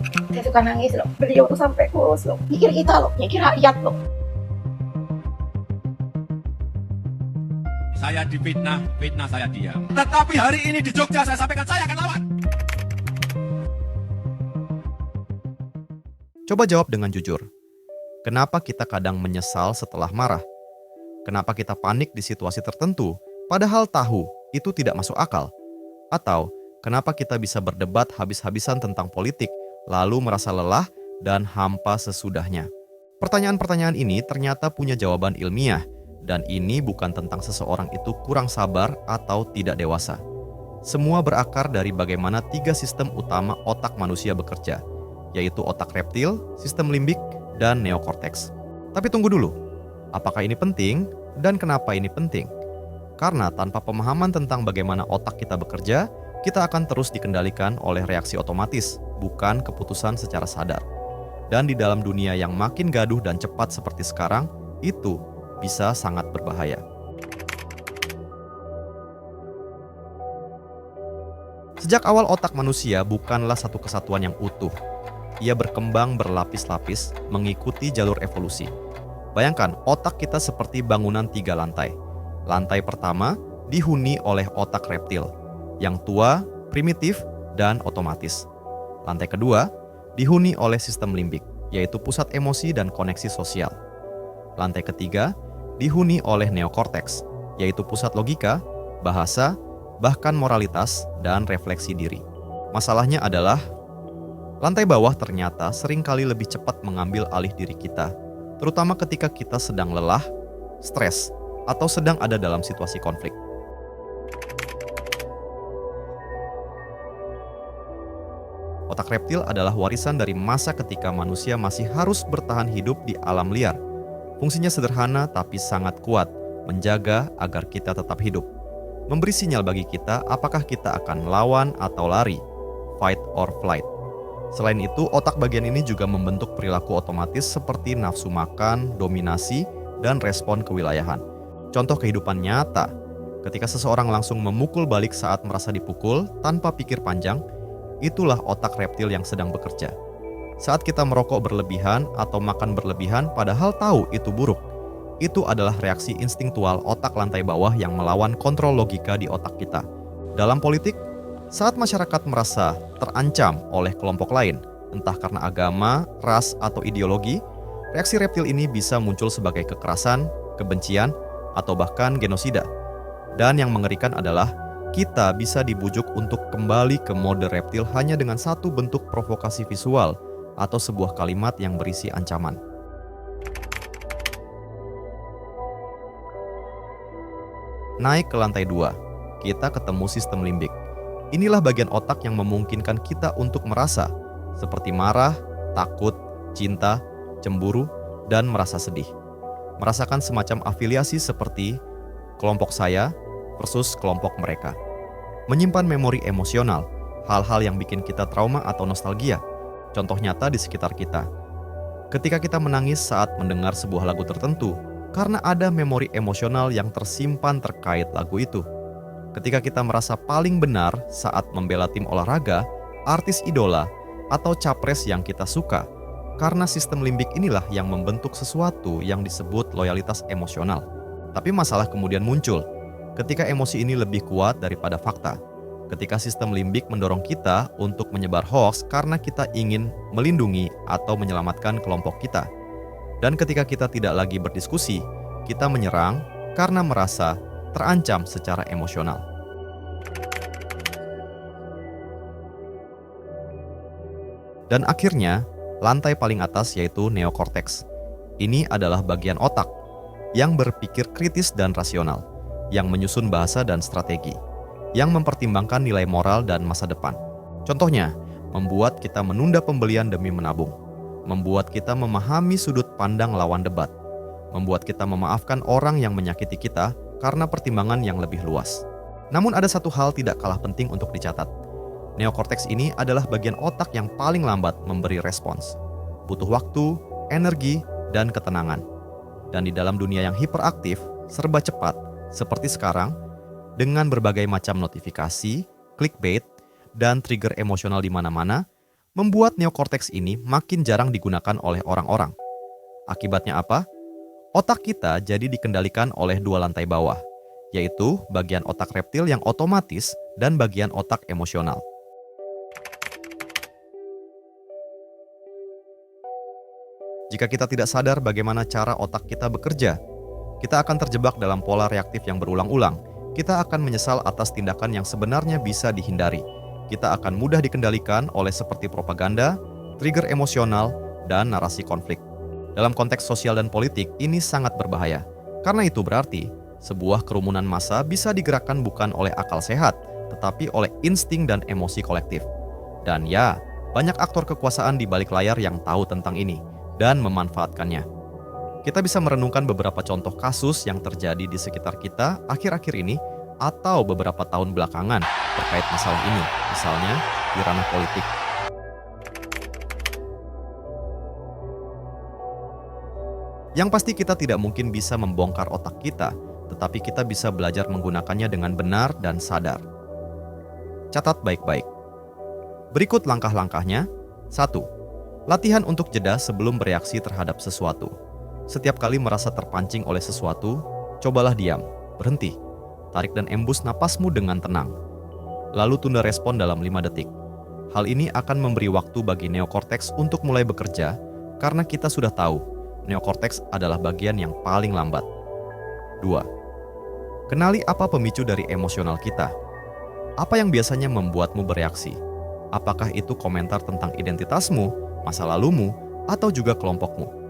Saya suka nangis loh. Beliau tuh sampai kurus loh. Mikir kita loh, mikir rakyat loh. Saya difitnah, fitnah saya diam. Tetapi hari ini di Jogja saya sampaikan saya akan lawan. Coba jawab dengan jujur. Kenapa kita kadang menyesal setelah marah? Kenapa kita panik di situasi tertentu, padahal tahu itu tidak masuk akal? Atau kenapa kita bisa berdebat habis-habisan tentang politik, lalu merasa lelah dan hampa sesudahnya? Pertanyaan-pertanyaan ini ternyata punya jawaban ilmiah, dan ini bukan tentang seseorang itu kurang sabar atau tidak dewasa. Semua berakar dari bagaimana 3 sistem utama otak manusia bekerja, yaitu otak reptil, sistem limbik, dan neokorteks. Tapi tunggu dulu, apakah ini penting dan kenapa ini penting? Karena tanpa pemahaman tentang bagaimana otak kita bekerja, kita akan terus dikendalikan oleh reaksi otomatis, bukan keputusan secara sadar. Dan di dalam dunia yang makin gaduh dan cepat seperti sekarang, itu bisa sangat berbahaya. Sejak awal otak manusia bukanlah satu kesatuan yang utuh. Ia berkembang berlapis-lapis mengikuti jalur evolusi. Bayangkan, otak kita seperti bangunan 3 lantai. Lantai pertama dihuni oleh otak reptil, yang tua, primitif, dan otomatis. Lantai kedua dihuni oleh sistem limbik, yaitu pusat emosi dan koneksi sosial. Lantai ketiga dihuni oleh neokorteks, yaitu pusat logika, bahasa, bahkan moralitas, dan refleksi diri. Masalahnya adalah lantai bawah ternyata seringkali lebih cepat mengambil alih diri kita, terutama ketika kita sedang lelah, stres, atau sedang ada dalam situasi konflik. Otak reptil adalah warisan dari masa ketika manusia masih harus bertahan hidup di alam liar. Fungsinya sederhana tapi sangat kuat, menjaga agar kita tetap hidup. Memberi sinyal bagi kita apakah kita akan lawan atau lari, fight or flight. Selain itu, otak bagian ini juga membentuk perilaku otomatis seperti nafsu makan, dominasi, dan respon kewilayahan. Contoh kehidupan nyata, ketika seseorang langsung memukul balik saat merasa dipukul tanpa pikir panjang, itulah otak reptil yang sedang bekerja. Saat kita merokok berlebihan atau makan berlebihan padahal tahu itu buruk, itu adalah reaksi instingtual otak lantai bawah yang melawan kontrol logika di otak kita. Dalam politik, saat masyarakat merasa terancam oleh kelompok lain, entah karena agama, ras, atau ideologi, reaksi reptil ini bisa muncul sebagai kekerasan, kebencian, atau bahkan genosida. Dan yang mengerikan adalah kita bisa dibujuk untuk kembali ke mode reptil hanya dengan satu bentuk provokasi visual atau sebuah kalimat yang berisi ancaman. Naik ke lantai 2, kita ketemu sistem limbik. Inilah bagian otak yang memungkinkan kita untuk merasa, seperti marah, takut, cinta, cemburu, dan merasa sedih. Merasakan semacam afiliasi seperti kelompok saya versus kelompok mereka. Menyimpan memori emosional, hal-hal yang bikin kita trauma atau nostalgia, contoh nyata di sekitar kita. Ketika kita menangis saat mendengar sebuah lagu tertentu, karena ada memori emosional yang tersimpan terkait lagu itu. Ketika kita merasa paling benar saat membela tim olahraga, artis idola, atau capres yang kita suka, karena sistem limbik inilah yang membentuk sesuatu yang disebut loyalitas emosional. Tapi masalah kemudian muncul ketika emosi ini lebih kuat daripada fakta. Ketika sistem limbik mendorong kita untuk menyebar hoaks karena kita ingin melindungi atau menyelamatkan kelompok kita. Dan ketika kita tidak lagi berdiskusi, kita menyerang karena merasa terancam secara emosional. Dan akhirnya, lantai paling atas yaitu neokorteks. Ini adalah bagian otak yang berpikir kritis dan rasional, yang menyusun bahasa dan strategi, yang mempertimbangkan nilai moral dan masa depan. Contohnya, membuat kita menunda pembelian demi menabung, membuat kita memahami sudut pandang lawan debat, membuat kita memaafkan orang yang menyakiti kita karena pertimbangan yang lebih luas. Namun ada satu hal tidak kalah penting untuk dicatat. Neokorteks ini adalah bagian otak yang paling lambat memberi respons. Butuh waktu, energi, dan ketenangan. Dan di dalam dunia yang hiperaktif, serba cepat, seperti sekarang, dengan berbagai macam notifikasi, clickbait, dan trigger emosional di mana-mana, membuat neokorteks ini makin jarang digunakan oleh orang-orang. Akibatnya apa? Otak kita jadi dikendalikan oleh dua lantai bawah, yaitu bagian otak reptil yang otomatis dan bagian otak emosional. Jika kita tidak sadar bagaimana cara otak kita bekerja, kita akan terjebak dalam pola reaktif yang berulang-ulang. Kita akan menyesal atas tindakan yang sebenarnya bisa dihindari. Kita akan mudah dikendalikan oleh seperti propaganda, trigger emosional, dan narasi konflik. Dalam konteks sosial dan politik, ini sangat berbahaya. Karena itu berarti, sebuah kerumunan massa bisa digerakkan bukan oleh akal sehat, tetapi oleh insting dan emosi kolektif. Dan ya, banyak aktor kekuasaan di balik layar yang tahu tentang ini dan memanfaatkannya. Kita bisa merenungkan beberapa contoh kasus yang terjadi di sekitar kita akhir-akhir ini atau beberapa tahun belakangan terkait masalah ini, misalnya di ranah politik. Yang pasti kita tidak mungkin bisa membongkar otak kita, tetapi kita bisa belajar menggunakannya dengan benar dan sadar. Catat baik-baik. Berikut langkah-langkahnya. 1. Latihan untuk jeda sebelum bereaksi terhadap sesuatu. Setiap kali merasa terpancing oleh sesuatu, cobalah diam, berhenti, tarik dan embus napasmu dengan tenang. Lalu tunda respon dalam 5 detik. Hal ini akan memberi waktu bagi neokorteks untuk mulai bekerja, karena kita sudah tahu, neokorteks adalah bagian yang paling lambat. 2. Kenali apa pemicu dari emosional kita. Apa yang biasanya membuatmu bereaksi? Apakah itu komentar tentang identitasmu, masa lalumu, atau juga kelompokmu?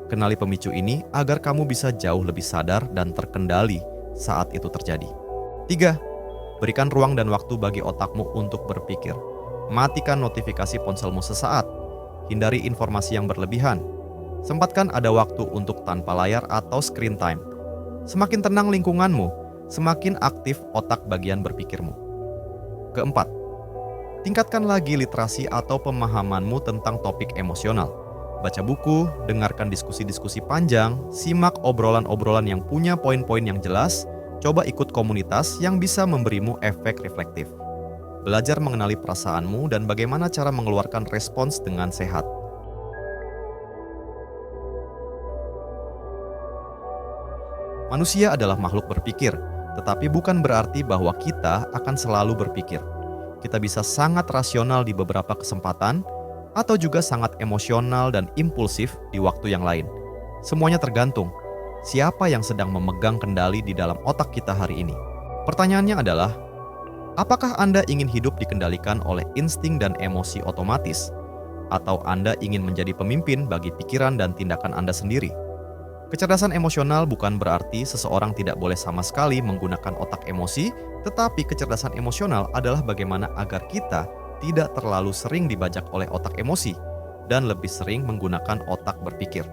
Kenali pemicu ini agar kamu bisa jauh lebih sadar dan terkendali saat itu terjadi. 3. Berikan ruang dan waktu bagi otakmu untuk berpikir. Matikan notifikasi ponselmu sesaat. Hindari informasi yang berlebihan. Sempatkan ada waktu untuk tanpa layar atau screen time. Semakin tenang lingkunganmu, semakin aktif otak bagian berpikirmu. 4. Tingkatkan lagi literasi atau pemahamanmu tentang topik emosional. Baca buku, dengarkan diskusi-diskusi panjang, simak obrolan-obrolan yang punya poin-poin yang jelas, coba ikut komunitas yang bisa memberimu efek reflektif. Belajar mengenali perasaanmu dan bagaimana cara mengeluarkan respons dengan sehat. Manusia adalah makhluk berpikir, tetapi bukan berarti bahwa kita akan selalu berpikir. Kita bisa sangat rasional di beberapa kesempatan, atau juga sangat emosional dan impulsif di waktu yang lain. Semuanya tergantung siapa yang sedang memegang kendali di dalam otak kita hari ini. Pertanyaannya adalah, apakah Anda ingin hidup dikendalikan oleh insting dan emosi otomatis? Atau Anda ingin menjadi pemimpin bagi pikiran dan tindakan Anda sendiri? Kecerdasan emosional bukan berarti seseorang tidak boleh sama sekali menggunakan otak emosi, tetapi kecerdasan emosional adalah bagaimana agar kita tidak terlalu sering dibajak oleh otak emosi dan lebih sering menggunakan otak berpikir.